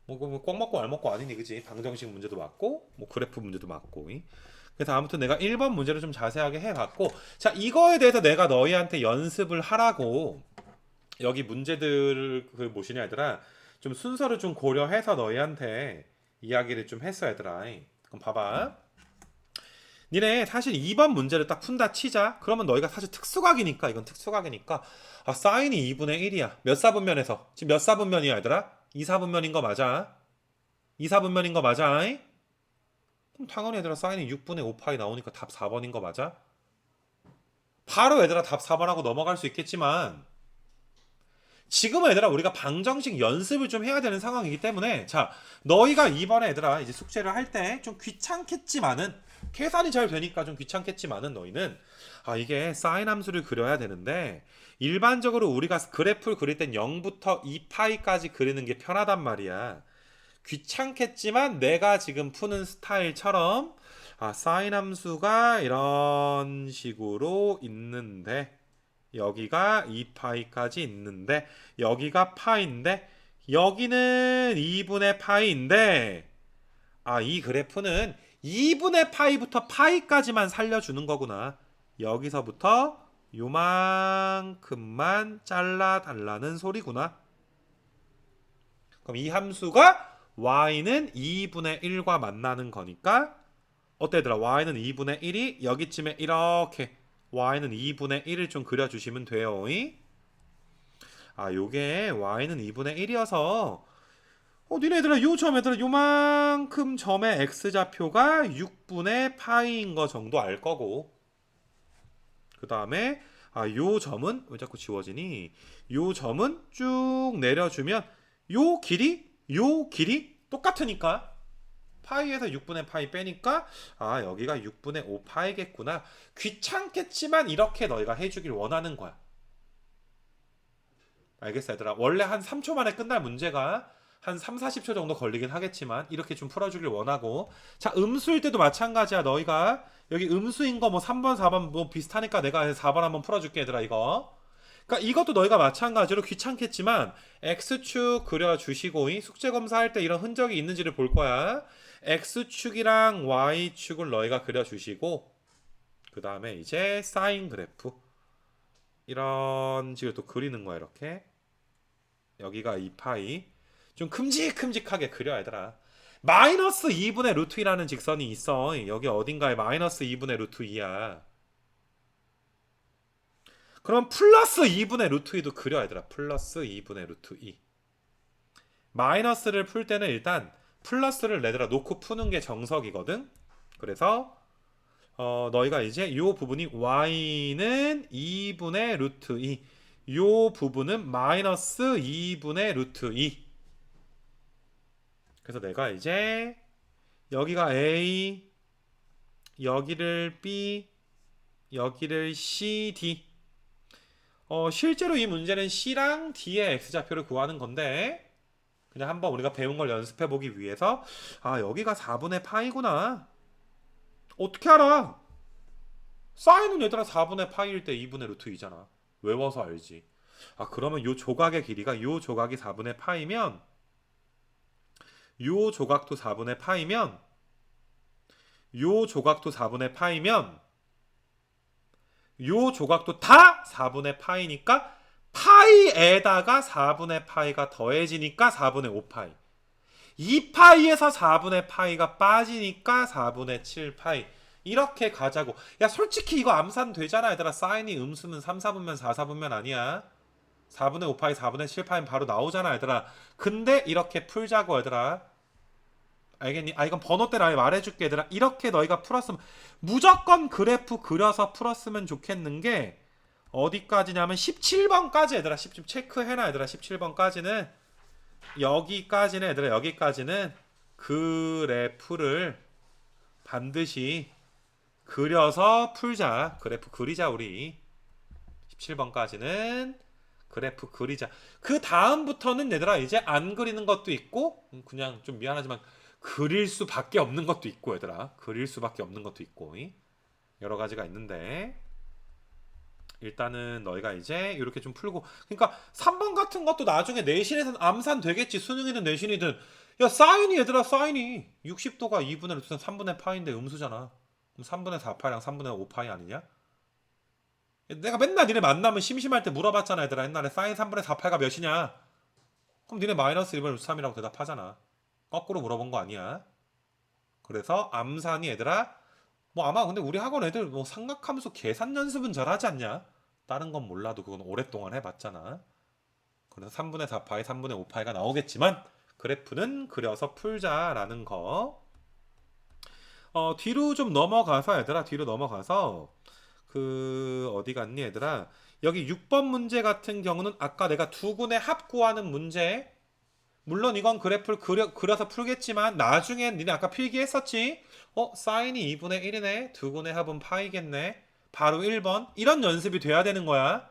뭐꼭 먹고 알 먹고 아니니 그지? 방정식 문제도 맞고 뭐 그래프 문제도 맞고. 그래서 아무튼 내가 1번 문제를 좀 자세하게 해봤고 자 이거에 대해서 내가 너희한테 연습을 하라고 여기 문제들 그 뭐시냐 얘들아 좀 순서를 좀 고려해서 너희한테 이야기를 좀 했어 얘들아. 그럼 봐봐. 니네 사실 2번 문제를 딱 푼다 치자. 그러면 너희가 사실 특수각이니까 이건 특수각이니까 사인이 2분의 1이야. 몇 사분면에서? 지금 몇 사분면이야 얘들아? 2사분면인 거 맞아? 2사분면인 거 맞아? 그럼 당연히 얘들아 사인이 6분의 5파이 나오니까 답 4번인 거 맞아? 바로 얘들아 답 4번 하고 넘어갈 수 있겠지만 지금은 얘들아 우리가 방정식 연습을 좀 해야 되는 상황이기 때문에 자 너희가 이번에 얘들아 이제 숙제를 할 때 좀 귀찮겠지만은 계산이 잘 되니까 좀 귀찮겠지만은 너희는 이게 사인 함수를 그려야 되는데 일반적으로 우리가 그래프를 그릴 땐 0부터 2파이까지 그리는 게 편하단 말이야. 귀찮겠지만 내가 지금 푸는 스타일처럼 사인 함수가 이런 식으로 있는데 여기가 2파이까지 있는데 여기가 파인데 여기는 2분의 파이인데 이 그래프는 2분의 파이부터 파이까지만 살려주는 거구나. 여기서부터 요만큼만 잘라달라는 소리구나. 그럼 이 함수가 y는 2분의 1과 만나는 거니까 어때 얘들아 y는 2분의 1이 여기쯤에 이렇게 y는 2분의 1을 좀 그려주시면 돼요. 요게 y는 2분의 1이어서 니네 얘들아 요 점 얘들아 요만큼 점의 x좌표가 6분의 파이인 거 정도 알 거고, 그 다음에 요 점은 왜 자꾸 지워지니? 요 점은 쭉 내려주면 요 길이 똑같으니까 파이에서 6분의 파이 빼니까 여기가 6분의 5 파이겠구나. 귀찮겠지만 이렇게 너희가 해주길 원하는 거야. 알겠어 얘들아? 원래 한 3초 만에 끝날 문제가 한 3, 40초 정도 걸리긴 하겠지만 이렇게 좀 풀어주길 원하고, 자 음수일 때도 마찬가지야. 너희가 여기 음수인 거 뭐 3번 4번 뭐 비슷하니까 내가 4번 한번 풀어줄게 얘들아. 이거 그러니까 이것도 너희가 마찬가지로 귀찮겠지만 x축 그려주시고 숙제 검사할 때 이런 흔적이 있는지를 볼 거야. x축이랑 y축을 너희가 그려주시고, 그 다음에 이제 사인 그래프 이런 식으로 또 그리는 거야. 이렇게 여기가 2파이 좀 큼직큼직하게 그려 얘들아. 마이너스 2분의 루트 2라는 직선이 있어. 여기 어딘가에 마이너스 2분의 루트 2야. 그럼 플러스 2분의 루트 2도 그려 얘들아. 플러스 2분의 루트 2. 마이너스를 풀 때는 일단 플러스를 얘들아 놓고 푸는 게 정석이거든. 그래서 너희가 이제 이 부분이 y는 2분의 루트 2, 이 부분은 마이너스 2분의 루트 2. 그래서 내가 이제 여기가 a, 여기를 b, 여기를 c, d. 실제로 이 문제는 c랑 d의 x좌표를 구하는 건데 그냥 한번 우리가 배운 걸 연습해 보기 위해서 여기가 4분의 파이구나. 어떻게 알아? 사인은 얘들아 4분의 파이일 때 2분의 루트 2잖아. 외워서 알지. 그러면 요 조각의 길이가 요 조각이 4분의 파이면 요 조각도 4분의 파이면 요 조각도 4분의 파이면 요 조각도 다 4분의 파이니까 파이에다가 4분의 파이가 더해지니까 4분의 5파이. 2파이에서 4분의 파이가 빠지니까 4분의 7파이. 이렇게 가자고. 야 솔직히 이거 암산 되잖아 얘들아. 사인이 음수면 3, 4분면 4, 4분면 아니야. 4분의 5파이 4분의 7파이 바로 나오잖아 얘들아. 근데 이렇게 풀자고 얘들아. 알겠니? 이건 번호 때는 아예 말해줄게 얘들아. 이렇게 너희가 풀었으면 무조건 그래프 그려서 풀었으면 좋겠는 게 어디까지냐면 17번까지 얘들아. 10좀 체크해놔 얘들아. 17번까지는 여기까지는 얘들아. 여기까지는 그래프를 반드시 그려서 풀자. 그래프 그리자 우리. 17번까지는 그래프 그리자. 그 다음부터는 얘들아 이제 안 그리는 것도 있고 그냥 좀 미안하지만 그릴 수밖에 없는 것도 있고 얘들아. 그릴 수밖에 없는 것도 있고 여러 가지가 있는데 일단은 너희가 이제 이렇게 좀 풀고, 그러니까 3번 같은 것도 나중에 내신에서는 암산 되겠지. 수능이든 내신이든. 야 사인이 얘들아 사인이 60도가 2분의 루트 3분의 파인데 음수잖아. 그럼 3분의 4파이랑 3분의 5파이 아니냐? 내가 맨날 니네 만나면 심심할 때 물어봤잖아 얘들아. 옛날에 사인 3분의 4파이가 몇이냐? 그럼 니네 마이너스 1분의 루트 3이라고 대답하잖아. 거꾸로 물어본 거 아니야. 그래서 암산이 얘들아 뭐 아마 근데 우리 학원 애들 뭐 삼각함수 계산 연습은 잘하지 않냐? 다른 건 몰라도 그건 오랫동안 해봤잖아. 그래서 3분의 4파이, 3분의 5파이가 나오겠지만 그래프는 그려서 풀자라는 거. 뒤로 좀 넘어가서 얘들아 뒤로 넘어가서 그 어디 갔니 얘들아? 여기 6번 문제 같은 경우는 아까 내가 두 군의 합 구하는 문제, 물론 이건 그래프를 그려서 풀겠지만 나중엔 니네 아까 필기했었지? 사인이 2분의 1이네. 두 군의 합은 파이겠네. 바로 1번. 이런 연습이 돼야 되는 거야.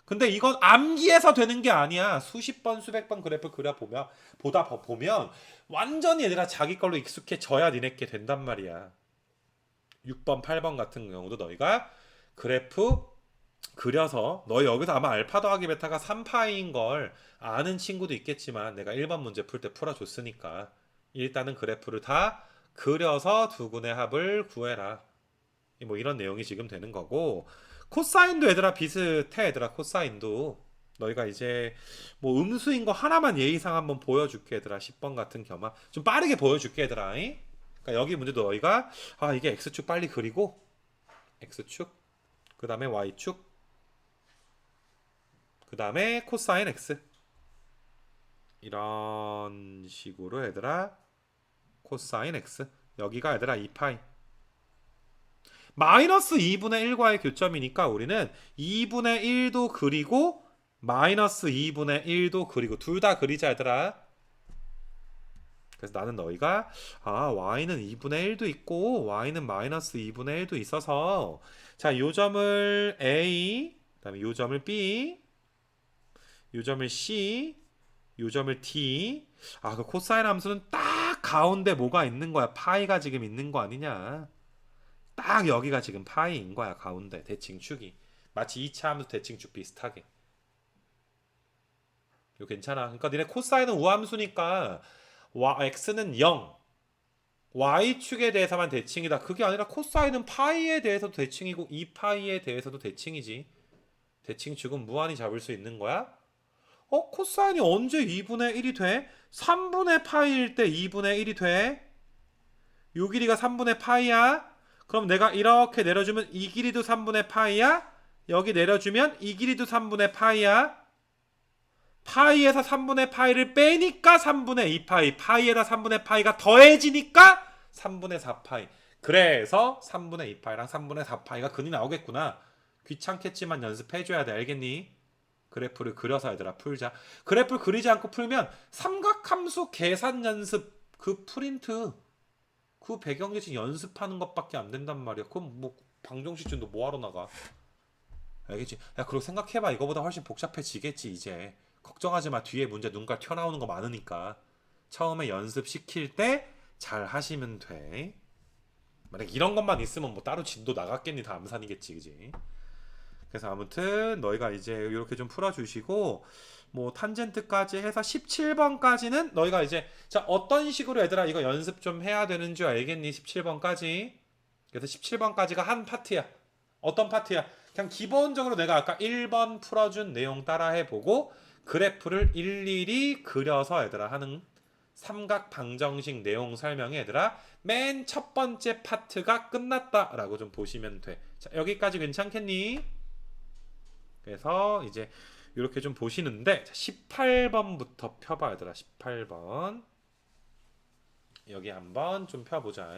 근데 이건 암기해서 되는 게 아니야. 수십 번, 수백 번 그래프 그려보면, 보면 완전히 얘들아 자기 걸로 익숙해져야 니네께 된단 말이야. 6번, 8번 같은 경우도 너희가 그래프 그려서 너희 여기서 아마 알파 더하기 베타가 3파이인 걸 아는 친구도 있겠지만 내가 1번 문제 풀 때 풀어줬으니까 일단은 그래프를 다 그려서 두 군의 합을 구해라. 뭐 이런 내용이 지금 되는 거고, 코사인도 얘들아 비슷해 얘들아. 코사인도 너희가 이제 뭐 음수인 거 하나만 예의상 한번 보여줄게 얘들아. 10번 같은 경우 좀 빠르게 보여줄게 얘들아. 그러니까 여기 문제도 너희가 이게 x축 빨리 그리고 x축 그 다음에 y축 그 다음에 코사인 x 이런 식으로 얘들아 코사인 x 여기가 얘들아 2파이 마이너스 2분의 1과의 교점이니까 우리는 2분의 1도 그리고 마이너스 2분의 1도 그리고 둘 다 그리자 얘들아. 그래서 나는 너희가 y는 2분의 1도 있고 y는 마이너스 2분의 1도 있어서 자, 요 점을 a 그다음에 요 점을 b 요 점을 c 요 점을 d 그 코사인 함수는 딱 가운데 뭐가 있는 거야? 파이가 지금 있는 거 아니냐? 딱 여기가 지금 파이인 거야. 가운데 대칭축이 마치 2차 함수 대칭축 비슷하게. 이거 괜찮아. 그러니까 니네 코사인은 우함수니까 x는 0 y축에 대해서만 대칭이다. 그게 아니라 코사인은 파이에 대해서도 대칭이고 2파이에 대해서도 대칭이지. 대칭축은 무한히 잡을 수 있는 거야. 코사인이 언제 2분의 1이 돼? 3분의 파이일 때 2분의 1이 돼. 요 길이가 3분의 파이야. 그럼 내가 이렇게 내려주면 이 길이도 3분의 파이야. 여기 내려주면 이 길이도 3분의 파이야. 파이에서 3분의 파이를 빼니까 3분의 2파이. 파이에다 3분의 파이가 더해지니까 3분의 4파이. 그래서 3분의 2파이랑 3분의 4파이가 근이 나오겠구나. 귀찮겠지만 연습해줘야 돼. 알겠니? 그래프를 그려서 얘들아 풀자. 그래프를 그리지 않고 풀면 삼각함수 계산 연습 그 프린트 그 배경지식 연습하는 것밖에 안 된단 말이야. 그럼 뭐 방정식준도 뭐하러 나가? 알겠지? 야, 그리고 생각해봐. 이거보다 훨씬 복잡해지겠지 이제. 걱정하지 마. 뒤에 문제 눈깔 튀어나오는 거 많으니까. 처음에 연습시킬 때 잘 하시면 돼. 만약 이런 것만 있으면 뭐 따로 진도 나갔겠니? 다 암산이겠지, 그지? 그래서 아무튼 너희가 이제 이렇게 좀 풀어주시고 뭐 탄젠트까지 해서 17번까지는 너희가 이제 자 어떤 식으로 얘들아 이거 연습 좀 해야 되는 줄 알겠니? 17번까지. 그래서 17번까지가 한 파트야. 어떤 파트야? 그냥 기본적으로 내가 아까 1번 풀어준 내용 따라 해보고 그래프를 일일이 그려서 얘들아 하는 삼각 방정식 내용 설명이 얘들아 맨 첫 번째 파트가 끝났다라고 좀 보시면 돼. 자, 여기까지 괜찮겠니? 그래서 이제 이렇게 좀 보시는데 18번부터 펴봐 얘들아. 18번 여기 한번 좀 펴보자.